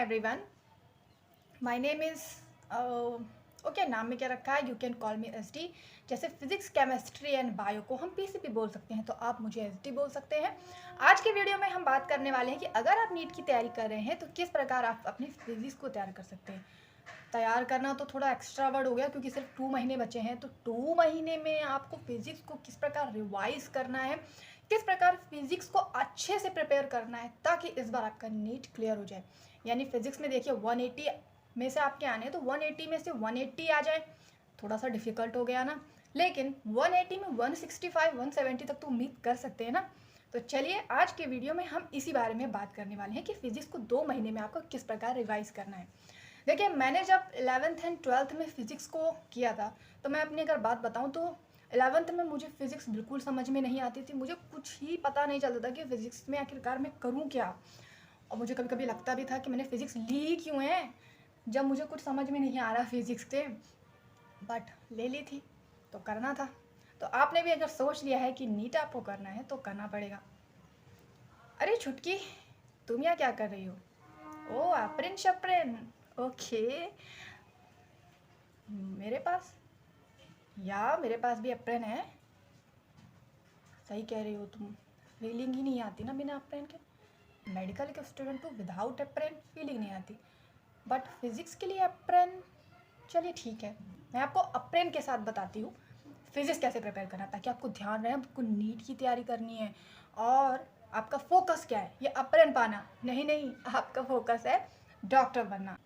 everyone. My name is okay नाम में क्या रखा है, you can call me SD। जैसे फिजिक्स, केमिस्ट्री एंड बायो को हम PCP बोल सकते हैं, तो आप मुझे SD बोल सकते हैं। आज के वीडियो में हम बात करने वाले हैं कि अगर आप नीट की तैयारी कर रहे हैं तो किस प्रकार आप अपनी फिजिक्स को तैयार कर सकते हैं। तैयार करना तो थोड़ा एक्स्ट्रा वर्ड हो गया, क्योंकि सिर्फ 2 महीने बचे हैं। तो 2 महीने में आपको फिजिक्स को किस प्रकार रिवाइज करना है, किस प्रकार फिजिक्स को अच्छे से प्रिपेयर करना है, ताकि इस बार आपका नीट क्लियर हो जाए। यानी फिजिक्स में देखिए 180 में से आपके आने हैं, तो 180 में से 180 आ जाए, थोड़ा सा डिफिकल्ट हो गया ना। लेकिन 180 में 165 170 तक तो उम्मीद कर सकते हैं ना। तो चलिए आज के वीडियो में हम इसी बारे में बात करने वाले हैं कि फिजिक्स को 2 महीने में आपको किस प्रकार रिवाइज करना है। देखिए, मैंने जब 11th एंड 12th में फिजिक्स को किया था, तो मैं अपनी अगर बात बताऊं तो 11th में मुझे फिजिक्स बिल्कुल समझ में नहीं आती थी। मुझे कुछ ही पता नहीं चलता था कि फिजिक्स में आखिरकार मैं करूं क्या। और मुझे कभी कभी लगता भी था कि मैंने फिजिक्स ली क्यों है, जब मुझे कुछ समझ में नहीं आ रहा फिजिक्स से। बट ले ली थी तो करना था। तो आपने भी अगर सोच लिया है कि नीट आपको करना है तो करना पड़ेगा। अरे छुटकी, तुम यहाँ क्या कर रही हो? ओ अप्रेन शप्रेन, ओके। मेरे पास भी अप्रेन है। सही कह रही हो तुम, फीलिंग ही नहीं आती ना बिना अप्रेन के। मेडिकल के स्टूडेंट को विदाउट अप्रेन फीलिंग नहीं आती, बट फिजिक्स के लिए अप्रेन, चलिए ठीक है। मैं आपको अप्रेन के साथ बताती हूँ फिजिक्स कैसे प्रिपेयर करना, ताकि आपको ध्यान रहे आपको नीट की तैयारी करनी है और आपका फोकस क्या है, ये अप्रेन पाना नहीं, आपका फोकस है डॉक्टर बनना।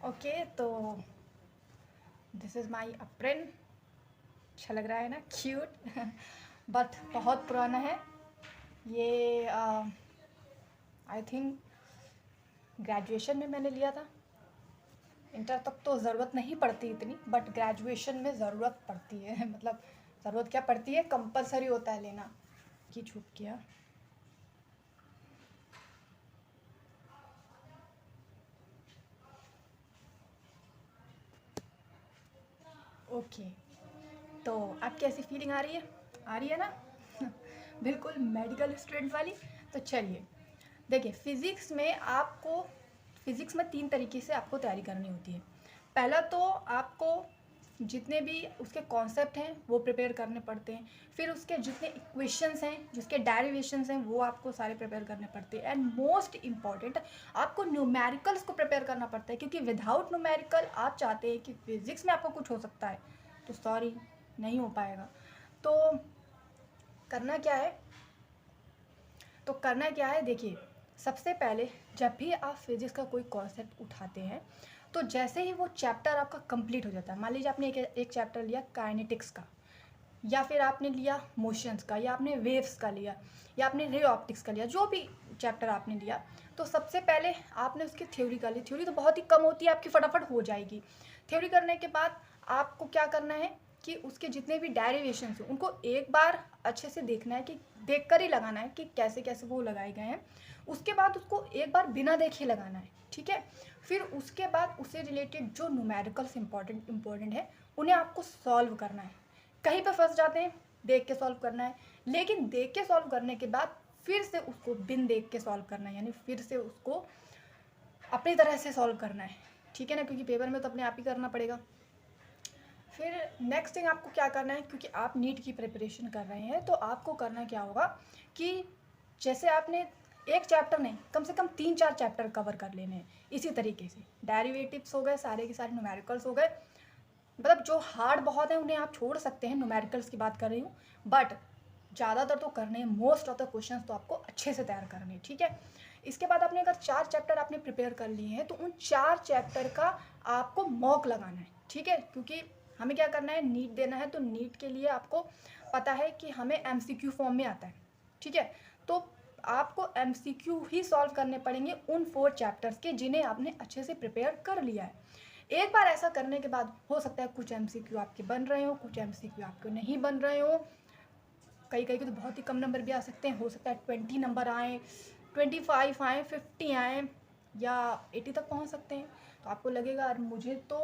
ओके, तो दिस इज़ माई अप्रेन। अच्छा लग रहा है ना, क्यूट। बट बहुत पुराना है ये। आई थिंक ग्रेजुएशन में मैंने लिया था। इंटर तक तो ज़रूरत नहीं पड़ती इतनी, बट ग्रेजुएशन में ज़रूरत पड़ती है। मतलब ज़रूरत क्या पड़ती है, कंपलसरी होता है लेना। की छूट किया। ओके, तो आपकी ऐसी फीलिंग आ रही है ना? बिल्कुल मेडिकल स्टूडेंट वाली। तो चलिए देखिए, फिज़िक्स में 3 तरीके से आपको तैयारी करनी होती है। पहला तो आपको जितने भी उसके कॉन्सेप्ट हैं वो प्रिपेयर करने पड़ते हैं। फिर उसके जितने इक्वेशंस हैं, जिसके डेरिवेशंस हैं, वो आपको सारे प्रिपेयर करने पड़ते हैं। एंड मोस्ट इम्पॉर्टेंट, आपको न्यूमेरिकल्स को प्रिपेयर करना पड़ता है, क्योंकि विदाउट न्यूमेरिकल आप चाहते हैं कि फिज़िक्स में आपको कुछ हो सकता है, तो सॉरी, नहीं हो पाएगा। तो करना क्या है, देखिए, सबसे पहले जब भी आप फिजिक्स का कोई कॉन्सेप्ट उठाते हैं, तो जैसे ही वो चैप्टर आपका कंप्लीट हो जाता है, मान लीजिए आपने एक चैप्टर लिया काइनेटिक्स का, या फिर आपने लिया मोशंस का, या आपने वेव्स का लिया, या आपने रे ऑप्टिक्स का लिया, जो भी चैप्टर आपने लिया, तो सबसे पहले आपने उसकी थ्योरी कर ली। थ्योरी तो बहुत ही कम होती है, आपकी फटाफट हो जाएगी। थ्योरी करने के बाद आपको क्या करना है कि उसके जितने भी डेरिवेशंस हैं उनको एक बार अच्छे से देखना है, कि देख कर ही लगाना है कि कैसे कैसे वो लगाए गए हैं। उसके बाद उसको एक बार बिना देखे लगाना है, ठीक है। फिर उसके बाद उससे रिलेटेड जो न्यूमेरिकल्स इंपॉर्टेंट है उन्हें आपको सॉल्व करना है। कहीं पर फंस जाते हैं, देख के सॉल्व करना है, लेकिन देख के सॉल्व करने के बाद फिर से उसको बिन देख के सॉल्व करना है, यानी फिर से उसको अपनी तरह से सॉल्व करना है, ठीक है ना, क्योंकि पेपर में तो अपने आप ही करना पड़ेगा। फिर नेक्स्ट थिंग आपको क्या करना है, क्योंकि आप नीट की प्रिपरेशन कर रहे हैं, तो आपको करना क्या होगा कि जैसे आपने एक चैप्टर नहीं, कम से कम 3-4 चैप्टर कवर कर लेने हैं। इसी तरीके से डेरिवेटिव्स हो गए, सारे के सारे न्यूमेरिकल्स हो गए। मतलब जो हार्ड बहुत है उन्हें आप छोड़ सकते हैं, न्यूमेरिकल्स की बात कर रही हूँ, बट ज़्यादातर तो करने हैं। मोस्ट ऑफ द क्वेश्चंस तो आपको अच्छे से तैयार करने हैं, ठीक है। इसके बाद आपने अगर 4 चैप्टर आपने प्रिपेयर कर लिए हैं, तो उन 4 चैप्टर का आपको मॉक लगाना है, ठीक है। क्योंकि हमें क्या करना है, नीट देना है, तो नीट के लिए आपको पता है कि हमें MCQ फॉर्म में आता है, ठीक है। तो आपको MCQ ही सॉल्व करने पड़ेंगे उन 4 चैप्टर्स के जिन्हें आपने अच्छे से प्रिपेयर कर लिया है। एक बार ऐसा करने के बाद हो सकता है कुछ MCQ आपके बन रहे हो, कुछ MCQ आपके नहीं बन रहे हो। कई के तो बहुत ही कम नंबर भी आ सकते हैं। हो सकता है 20 नंबर आए, 25 आए, 50 आए, या 80 तक पहुंच सकते हैं। तो आपको लगेगा यार मुझे तो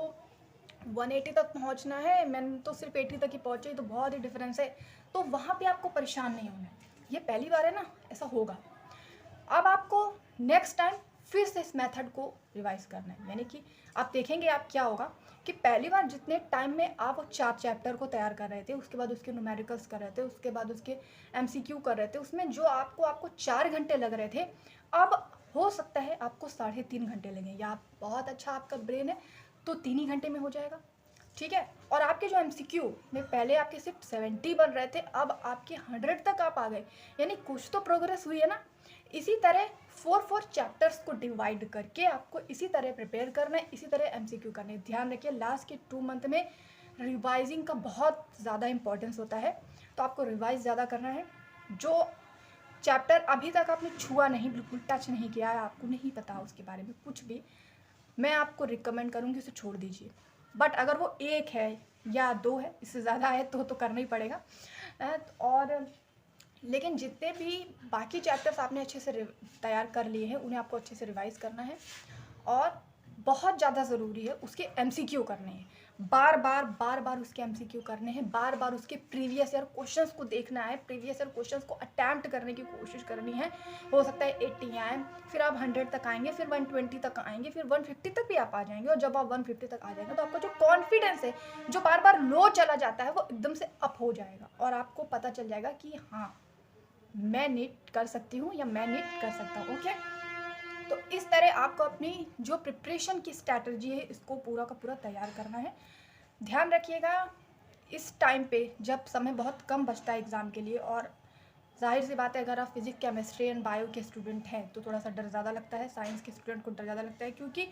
180 तक पहुंचना है, मैंने तो सिर्फ 80 तक ही पहुंची, तो बहुत ही डिफरेंस है। तो वहाँ पे आपको परेशान नहीं होना है। ये पहली बार है ना, ऐसा होगा। अब आपको नेक्स्ट टाइम फिर से इस मेथड को रिवाइज करना है। यानी कि आप देखेंगे आप क्या होगा कि पहली बार जितने टाइम में आप 4 चैप्टर को तैयार कर रहे थे, उसके बाद उसके न्यूमेरिकल्स कर रहे थे, उसके बाद उसके MCQ कर रहे थे, उसमें जो आपको 4 घंटे लग रहे थे, अब हो सकता है आपको 3.5 घंटे लगे, या बहुत अच्छा आपका ब्रेन है तो 3 ही घंटे में हो जाएगा। ठीक है। और आपके जो MCQ में पहले आपके सिर्फ 70 बन रहे थे, अब आपके 100 तक आप आ गए, यानी कुछ तो प्रोग्रेस हुई है ना। इसी तरह 4 चैप्टर्स को डिवाइड करके आपको इसी तरह प्रिपेयर करना है, इसी तरह MCQ करना है। ध्यान रखिए लास्ट के 2 मंथ में रिवाइजिंग का बहुत ज़्यादा इंपॉर्टेंस होता है, तो आपको रिवाइज ज़्यादा करना है। जो चैप्टर अभी तक आपने छुआ नहीं, बिल्कुल टच नहीं किया है, आपको नहीं पता उसके बारे में कुछ भी, मैं आपको रिकमेंड करूँगी उसे छोड़ दीजिए। बट अगर वो 1 है या 2 है, इससे ज़्यादा है तो करना ही पड़ेगा। और लेकिन जितने भी बाकी चैप्टर्स आपने अच्छे से तैयार कर लिए हैं, उन्हें आपको अच्छे से रिवाइज करना है। और बहुत ज़्यादा ज़रूरी है उसके MCQ करने हैं, बार बार उसके MCQ करने हैं, बार बार उसके प्रीवियस ईयर क्वेश्चंस को देखना है, प्रीवियस ईयर क्वेश्चंस को अटैम्प्ट करने की कोशिश करनी है। हो सकता है 80 आए, फिर आप 100 तक आएंगे, फिर 120 तक आएंगे, फिर 150 तक भी आप आ जाएंगे। और जब आप 150 तक आ जाएंगे तो आपका जो कॉन्फिडेंस है, जो बार बार लो चला जाता है, वो एकदम से अप हो जाएगा और आपको पता चल जाएगा कि हाँ, मैं नीट कर सकती हूँ या मैं नीट कर सकता हूँ। ओके, तो इस तरह आपको अपनी जो प्रिपरेशन की स्ट्रैटेजी है, इसको पूरा का पूरा तैयार करना है। ध्यान रखिएगा इस टाइम पे जब समय बहुत कम बचता है एग्ज़ाम के लिए, और जाहिर सी बात है अगर आप फिजिक्स, केमिस्ट्री एंड बायो के स्टूडेंट हैं तो थोड़ा सा डर ज़्यादा लगता है, साइंस के स्टूडेंट को डर ज़्यादा लगता है, क्योंकि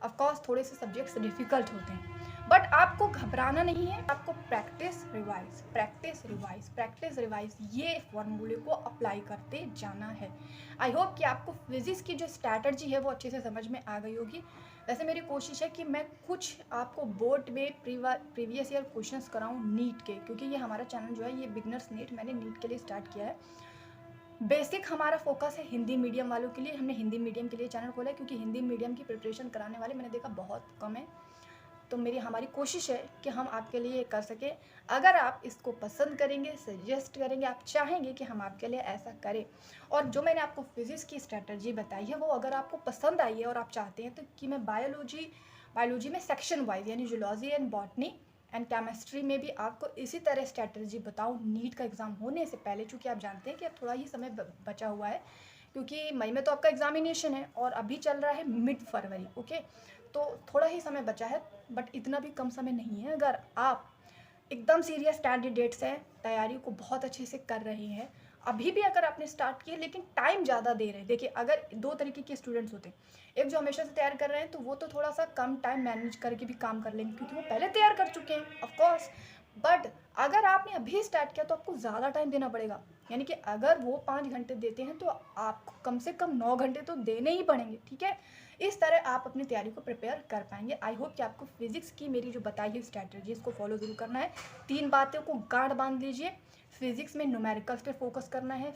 ऑफकोर्स थोड़े से सब्जेक्ट्स डिफ़िकल्ट होते हैं। बट आपको घबराना नहीं है, आपको practice revise, practice revise, practice revise, ये फॉर्मूले को अप्लाई करते जाना है। आई होप कि आपको फिजिक्स की जो स्ट्रैटेजी है वो अच्छे से समझ में आ गई होगी। वैसे मेरी कोशिश है कि मैं कुछ आपको बोर्ड में प्रीवियस ईयर क्वेश्चंस कराऊं नीट के, क्योंकि ये हमारा चैनल जो है ये बिगनर्स नीट मैंने नीट के लिए स्टार्ट किया है। बेसिक हमारा फोकस है हिंदी मीडियम वालों के लिए, हमने हिंदी मीडियम के लिए चैनल खोला है, क्योंकि हिंदी मीडियम की प्रिपरेशन कराने वाले मैंने देखा बहुत कम है। तो हमारी कोशिश है कि हम आपके लिए कर सकें। अगर आप इसको पसंद करेंगे, सजेस्ट करेंगे, आप चाहेंगे कि हम आपके लिए ऐसा करें, और जो मैंने आपको फिजिक्स की स्ट्रैटेजी बताई है वो अगर आपको पसंद आई है और आप चाहते हैं तो कि मैं बायोलॉजी में सेक्शन वाइज, यानी zoology and botany and chemistry में भी आपको इसी तरह स्ट्रैटेजी बताऊँ नीट का एग्ज़ाम होने से पहले, चूँकि आप जानते हैं कि अब थोड़ा ही समय बचा हुआ है, क्योंकि मई में तो आपका एग्जामिनेशन है और अभी चल रहा है मिड फरवरी। ओके, तो थोड़ा ही समय बचा है, बट इतना भी कम समय नहीं है। अगर आप एकदम सीरियस कैंडिडेट्स हैं, तैयारी को बहुत अच्छे से कर रहे हैं, अभी भी अगर आपने स्टार्ट किया लेकिन टाइम ज़्यादा दे रहे हैं, देखिए अगर 2 तरीके के स्टूडेंट्स होते हैं, एक जो हमेशा से तैयार कर रहे हैं तो वो तो थोड़ा सा कम टाइम मैनेज करके भी काम कर लेंगे, क्योंकि वो पहले तैयार कर चुके हैं ऑफकोर्स। बट अगर आपने अभी स्टार्ट किया तो आपको ज़्यादा टाइम देना पड़ेगा, यानी कि अगर वो 5 घंटे देते हैं तो आपको कम से कम 9 घंटे तो देने ही पड़ेंगे। ठीक है, इस तरह आप अपनी तैयारी को प्रिपेयर कर पाएंगे। आई होप कि आपको फिजिक्स की मेरी जो बताई हुई स्ट्रैटेजी इसको फॉलो जरूर करना है। 3 बातों को गांठ बांध लीजिए। फिजिक्स में न्यूमेरिकल्स पे फोकस करना है,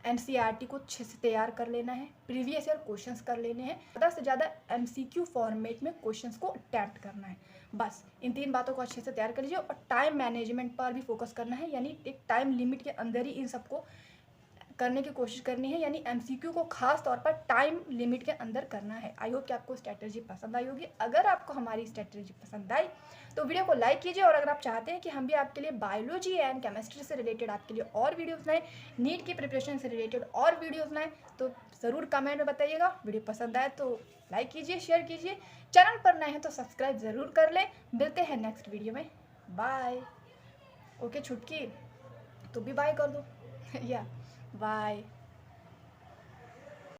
NCERT को अच्छे से तैयार कर लेना है, प्रीवियस ईयर क्वेश्चंस कर लेने हैं, ज़्यादा से ज़्यादा MCQ फॉर्मेट में क्वेश्चंस को अटैम्प्ट करना है। बस इन 3 बातों को अच्छे से तैयार कर लीजिए, और टाइम मैनेजमेंट पर भी फोकस करना है, यानी एक टाइम लिमिट के अंदर ही इन सबको करने की कोशिश करनी है, यानी MCQ को खास तौर पर टाइम लिमिट के अंदर करना है। आई होप कि आपको स्ट्रैटेजी पसंद आई होगी। अगर आपको हमारी स्ट्रैटेजी पसंद आई तो वीडियो को लाइक कीजिए, और अगर आप चाहते हैं कि हम भी आपके लिए बायोलॉजी एंड केमिस्ट्री से रिलेटेड आपके लिए और वीडियोस लाएं, नीट की प्रिपरेशन से रिलेटेड और वीडियोस लाएं, तो ज़रूर कमेंट में बताइएगा। वीडियो पसंद आए तो लाइक कीजिए, शेयर कीजिए, चैनल पर नए हैं तो सब्सक्राइब ज़रूर कर लें। मिलते हैं नेक्स्ट वीडियो में, बाय। ओके छुटकी, तो भी बाय कर दो या बाय।